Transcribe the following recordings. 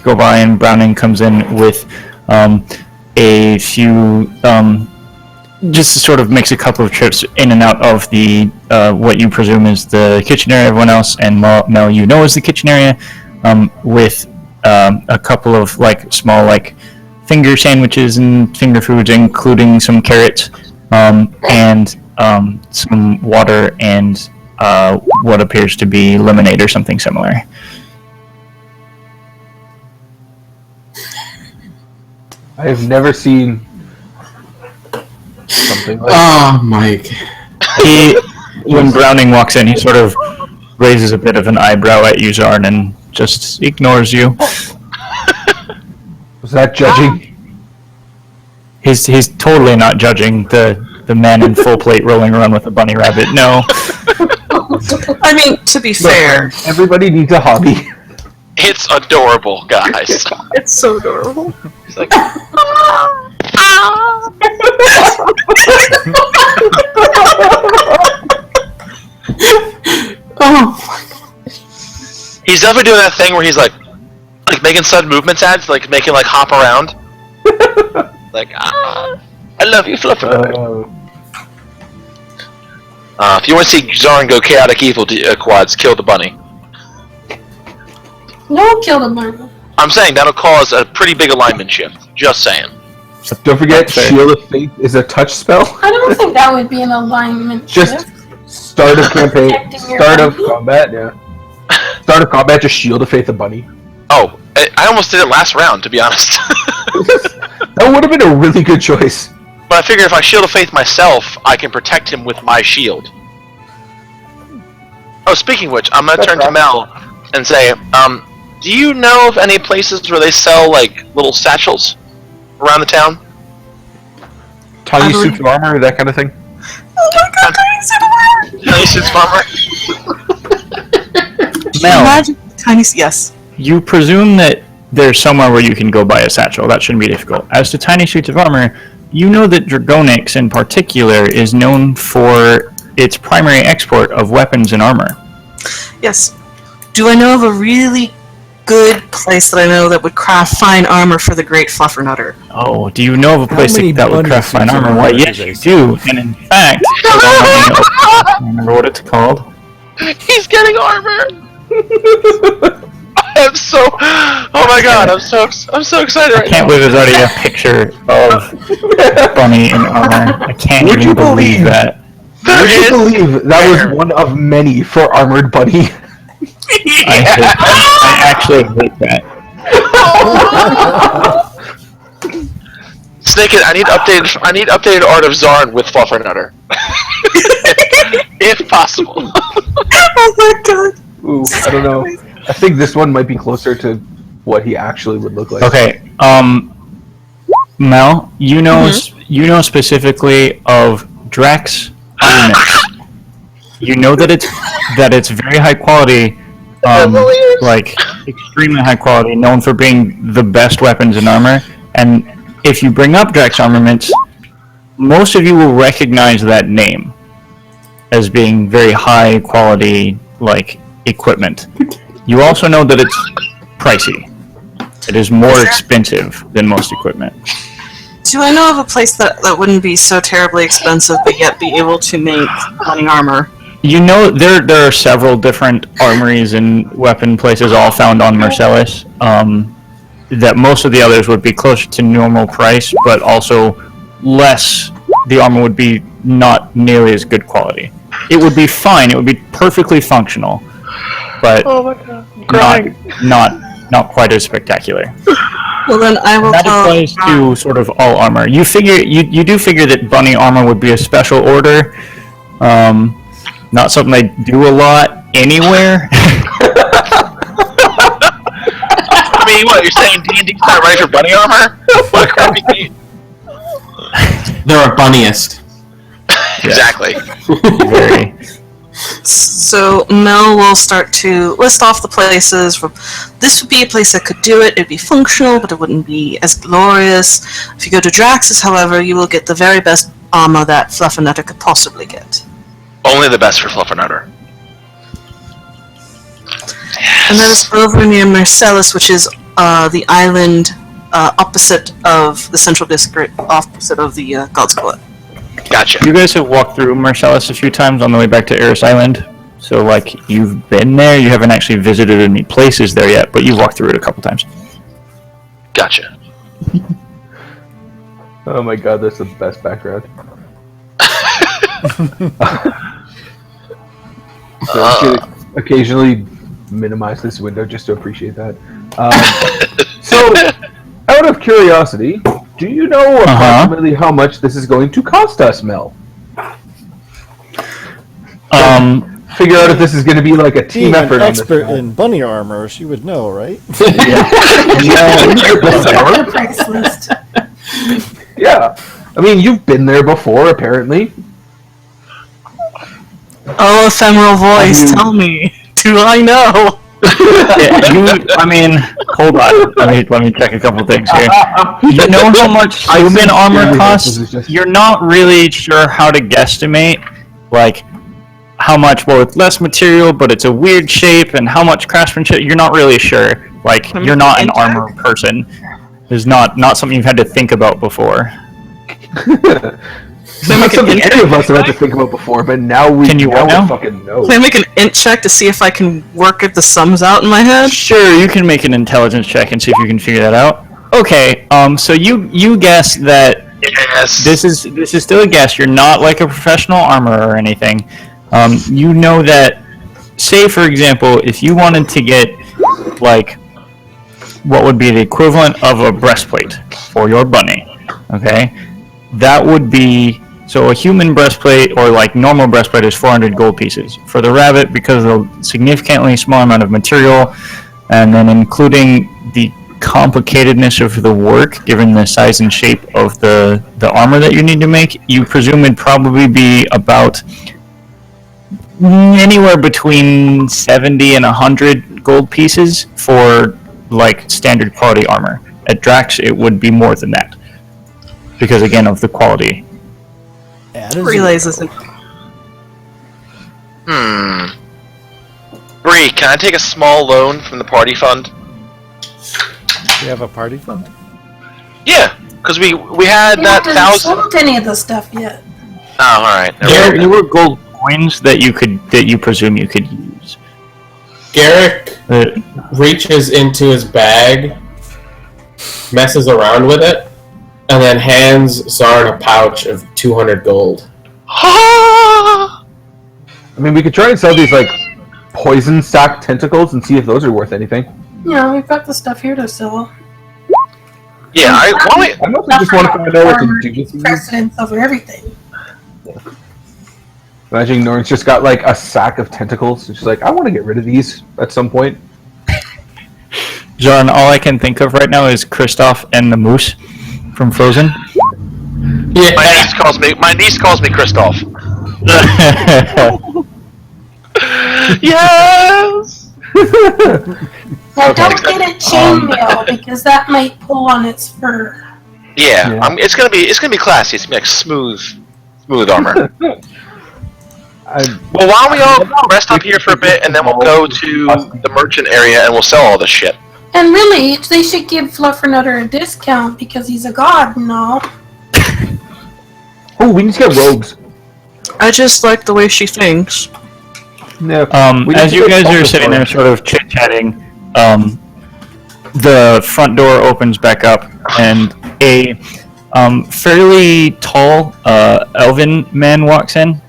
go by, and Browning comes in with a few, just sort of makes a couple of trips in and out of the what you presume is the kitchen area. Everyone else, and Mel, you know, is the kitchen area, with a couple of like small like finger sandwiches and finger foods, including some carrots, and some water and what appears to be lemonade or something similar. I have never seen something like Oh, Mike. When Browning walks in, he sort of raises a bit of an eyebrow at you, Zarn, and just ignores you. Was that judging? He's totally not judging the man in full plate rolling around with a bunny rabbit. No. I mean, to be fair, Everybody needs a hobby. It's adorable, guys. it's so adorable. He's like, Oh, he's definitely doing that thing where he's like making sudden movements ads, like making like hop around. Like, I love you, Fluffer. If you want to see Zarn go chaotic evil quads, kill the bunny. No, kill the bunny. I'm saying that'll cause a pretty big alignment shift. Just saying. Don't forget, Shield of Faith is a touch spell. I don't think that would be an alignment Just shift. start of campaign, Protecting your start of bunny? combat, yeah. Start of combat, just Shield of Faith the bunny. Oh, I almost did it last round, to be honest. That would have been a really good choice. But I figure if I Shield of Faith myself, I can protect him with my shield. Oh, speaking of which, I'm gonna turn to Mel and say, do you know of any places where they sell, like, little satchels around the town? Tiny suits of armor, that kind of thing. oh my god, Tiny suits of armor? Mel, Imagine tiny. Yes. you presume that there's somewhere where you can go buy a satchel. That shouldn't be difficult. As to tiny suits of armor, you know that Dragonix in particular is known for its primary export of weapons and armor. Yes. Do I know of a really good place that I know that would craft fine armor for the Great Fluffernutter? Oh, do you know of a place many that would bunny craft fine suits of armor? Why, armor yes, do they you sell? do. And in fact, I don't remember what it's called. He's getting armor! I'm so... Oh my god, I'm so excited I right can't now. believe there's already a picture of Bunny in armor. I can't Would even you believe believe- that. Would you There believe that was one of many for Armored Bunny? I actually hate that. Snake, I need updated art of Zarn with Fluffernutter. If possible. Oh my god. Ooh, I don't know. I think this one might be closer to what he actually would look like. Okay, Mel, you know specifically of Drax armaments. You know that it's very high quality, like extremely high quality, known for being the best weapons and armor. And if you bring up Drax armaments, most of you will recognize that name as being very high quality, like equipment. You also know that it's pricey. It is more expensive than most equipment. Do I know of a place that wouldn't be so terribly expensive but yet be able to make running armor? You know, there are several different armories and weapon places all found on Marcellus. That most of the others would be closer to normal price, but also less. The armor would be not nearly as good quality. It would be fine. It would be perfectly functional, but not quite as spectacular. Well, then I will That tell. applies to sort of all armor. You do figure that bunny armor would be a special order, not something they do a lot anywhere. I mean, what, you're saying D&D's not ready for bunny armor? What a crappy game. They're a bunniest. Exactly. Very. So Mel will start to list off the places. This would be a place that could do it. It'd be functional, but it wouldn't be as glorious. If you go to Drax's, however, you will get the very best armor that Fluffernutter could possibly get. Only the best for Fluffernutter. And that is over near Marcellus, which is the island opposite of the central district, opposite of the God's Gullet. Gotcha. You guys have walked through Marcellus a few times on the way back to Eris Island. So, like, you've been there. You haven't actually visited any places there yet, but you've walked through it a couple times. Gotcha. Oh my god, that's the best background. So I should occasionally minimize this window just to appreciate that. So, out of curiosity, do you know approximately how much this is going to cost us, Mel? Figure out if this is going to be like a team Being effort. an on expert this in bunny armor, she would know, right? The price list. Yeah. I mean, you've been there before, apparently. Oh, ephemeral voice, tell me. Do I know? Hold on. Let me check a couple things here. You know how much human armor costs? You're not really sure how to guesstimate, like, how much, well, it's less material, but it's a weird shape, and how much craftsmanship, you're not really sure. Like, you're not an armor person. It's not something you've had to think about before. It's not something any of us have had to think about before, but now we fucking know. Can I make an int check to see if I can work the sums out in my head? Sure, you can make an intelligence check and see if you can figure that out. Okay, so you guess that this is still a guess. You're not like a professional armorer or anything. You know that, say for example, if you wanted to get like what would be the equivalent of a breastplate for your bunny, okay, that would be, so a human breastplate or like normal breastplate is 400 gold pieces. For the rabbit, because of a significantly small amount of material, and then including the complicatedness of the work, given the size and shape of the armor that you need to make, you presume it'd probably be about anywhere between 70 and 100 gold pieces for like standard quality armor. At Drax, it would be more than that, because again of the quality. Relays isn't. Bree, can I take a small loan from the party fund? You have a party fund? Yeah, because we had that We haven't 1,000. sold any of the stuff yet. Oh, all right. There were gold coins that you presume you could use. Garrick reaches into his bag, messes around with it, and then hands Zarn a pouch of 200 gold. I mean, we could try and sell these like poison sac tentacles and see if those are worth anything. Yeah, we've got the stuff here to sell. Yeah, I also just want to find out what to do with these. Precedence over everything. Imagine Norn's just got like a sack of tentacles. She's like, I want to get rid of these at some point. John, all I can think of right now is Kristoff and the moose from Frozen. Yeah. My niece calls me Kristoff. Yes. Now don't get it chainmail because that might pull on its fur. Yeah. It's gonna be classy. It's gonna be like smooth armor. Well, why don't we all rest up here for a bit, and then we'll go to the merchant area and we'll sell all this shit. And really, they should give Fluffernutter a discount because he's a god and all. Oh, we need to get robes. I just like the way she thinks. No. As you guys are sitting there sort of chit-chatting, the front door opens back up, and a fairly tall elven man walks in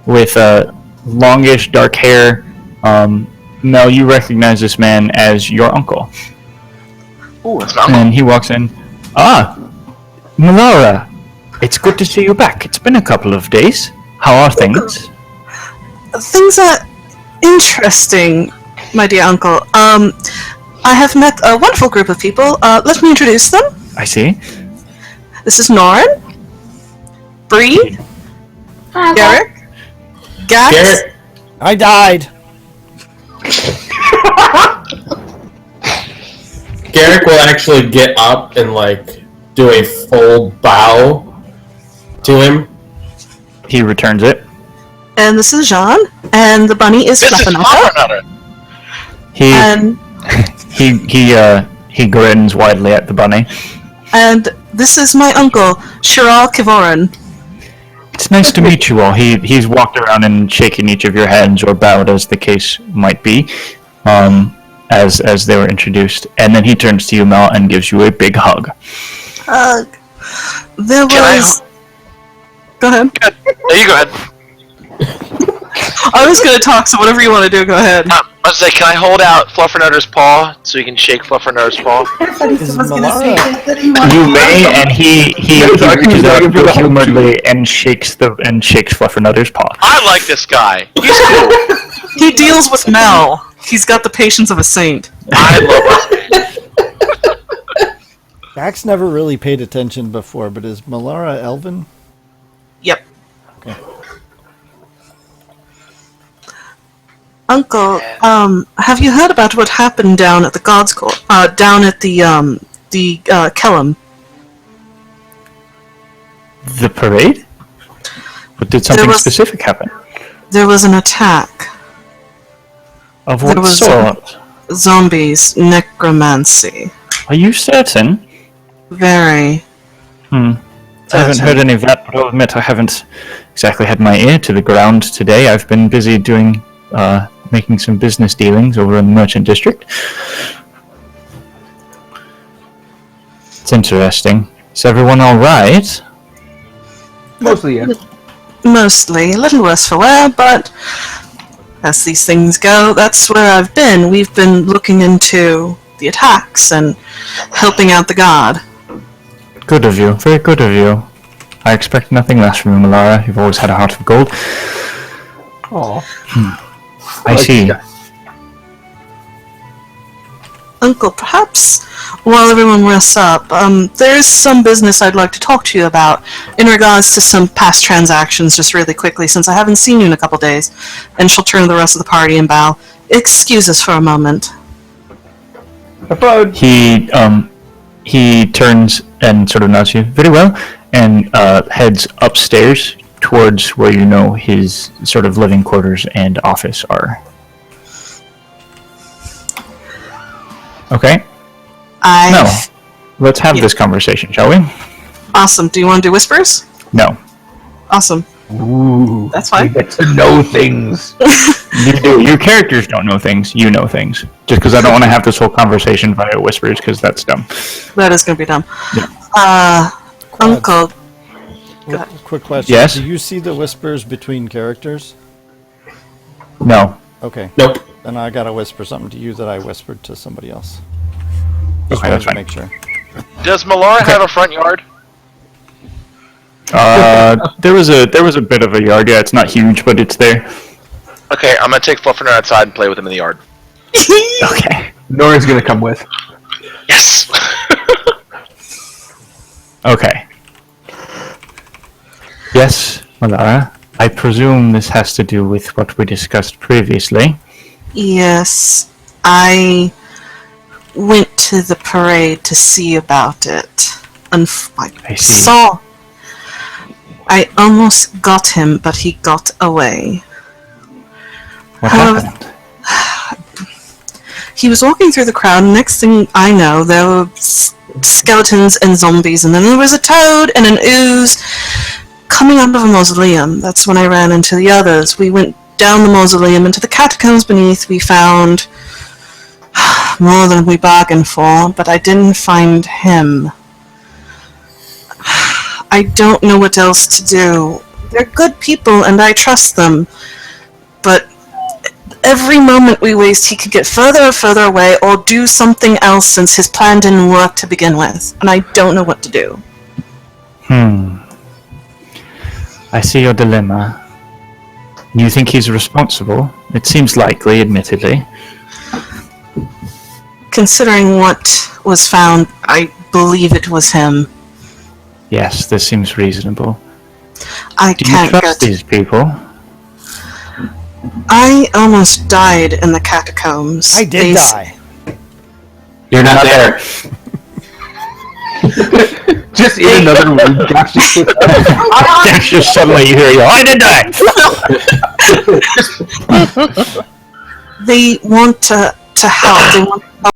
with longish dark hair. Mel, you recognize this man as your uncle. Ooh, that's my uncle. And he walks in. Ah, Melara, it's good to see you back. It's been a couple of days. How are things? Things are interesting, my dear uncle. I have met a wonderful group of people. Let me introduce them. I see. This is Norin, Bree, Garrick, Gax. Garrick, I died. Garrick will actually get up and like do a full bow to him. He returns it. And this is Jean, and the bunny is This is Fluffernutter. Fluffernutter. He And He grins widely at the bunny. And this is my uncle, Shiral Kivoran. It's nice to meet you all. He's walked around and shaken each of your hands or bowed, as the case might be, as they were introduced. And then he turns to you, Mel, and gives you a big hug. There was... Go ahead. No, you go ahead. I was going to talk, so whatever you want to do, go ahead. I was say, can I hold out Fluffernutt's paw so you can shake Fluffernutt's paw? I thought he was going to say Malara- that he wanted You to may, hug and he reaches out good humoredly and shakes Fluffernutter's paw. I like this guy. He's cool. He deals with Mel. He's got the patience of a saint. I love him. Dax never really paid attention before, but is Malara Elven? Yep. Okay. Uncle, have you heard about what happened down at the God's Court? Down at the Kellum? The parade? But did something specific happen? There was an attack. Of There what was sort? Zombies, necromancy. Are you certain? Very. I haven't heard any of that, but I'll admit I haven't exactly had my ear to the ground today. I've been busy doing, making some business dealings over in the Merchant District. It's interesting. Is everyone alright? Mostly, yeah. Mostly. A little worse for wear, but as these things go, that's where I've been. We've been looking into the attacks and helping out the god. Good of you. Very good of you. I expect nothing less from you, Malara. You've always had a heart of gold. Aw. I see. Uncle, perhaps while everyone rests up, there's some business I'd like to talk to you about in regards to some past transactions, just really quickly, since I haven't seen you in a couple days. And she'll turn to the rest of the party and bow. Excuse us for a moment. He turns and sort of nods you. Very well. And heads upstairs towards where you know his sort of living quarters and office are. Okay. No. Let's have this conversation, shall we? Awesome. Do you want to do whispers? No. Awesome. Ooh. That's fine. We get to know things. You do. Your characters don't know things. You know things. Just because I don't want to have this whole conversation via whispers, because that's dumb. That is going to be dumb. Yeah. Uncle. Quick question. Yes? Do you see the whispers between characters? No. Okay. Nope. Then I gotta whisper something to you that I whispered to somebody else. Okay, that's to fine. make sure. Does Malara have a front yard? There was a bit of a yard. Yeah, it's not huge, but it's there. Okay, I'm gonna take Fluffernutter outside and play with him in the yard. Okay. Nora's gonna come with. Yes! Okay. Yes, Malara. I presume this has to do with what we discussed previously. Yes, I went to the parade to see about it. I see. saw. I almost got him, but he got away. What However- happened? He was walking through the crowd, and next thing I know, there were skeletons and zombies, and then there was a toad and an ooze coming out of a mausoleum. That's when I ran into the others. We went down the mausoleum into the catacombs beneath. We found more than we bargained for, but I didn't find him. I don't know what else to do. They're good people, and I trust them, but every moment we waste, he could get further and further away or do something else since his plan didn't work to begin with, and I don't know what to do. I see your dilemma. You think he's responsible? It seems likely, admittedly. Considering what was found, I believe it was him. Yes, this seems reasonable. I Do you can't trust get... these people? I almost died in the catacombs. I did die. You're not there. Just in another room. Josh Just suddenly you hear, I did die! They want to help. They want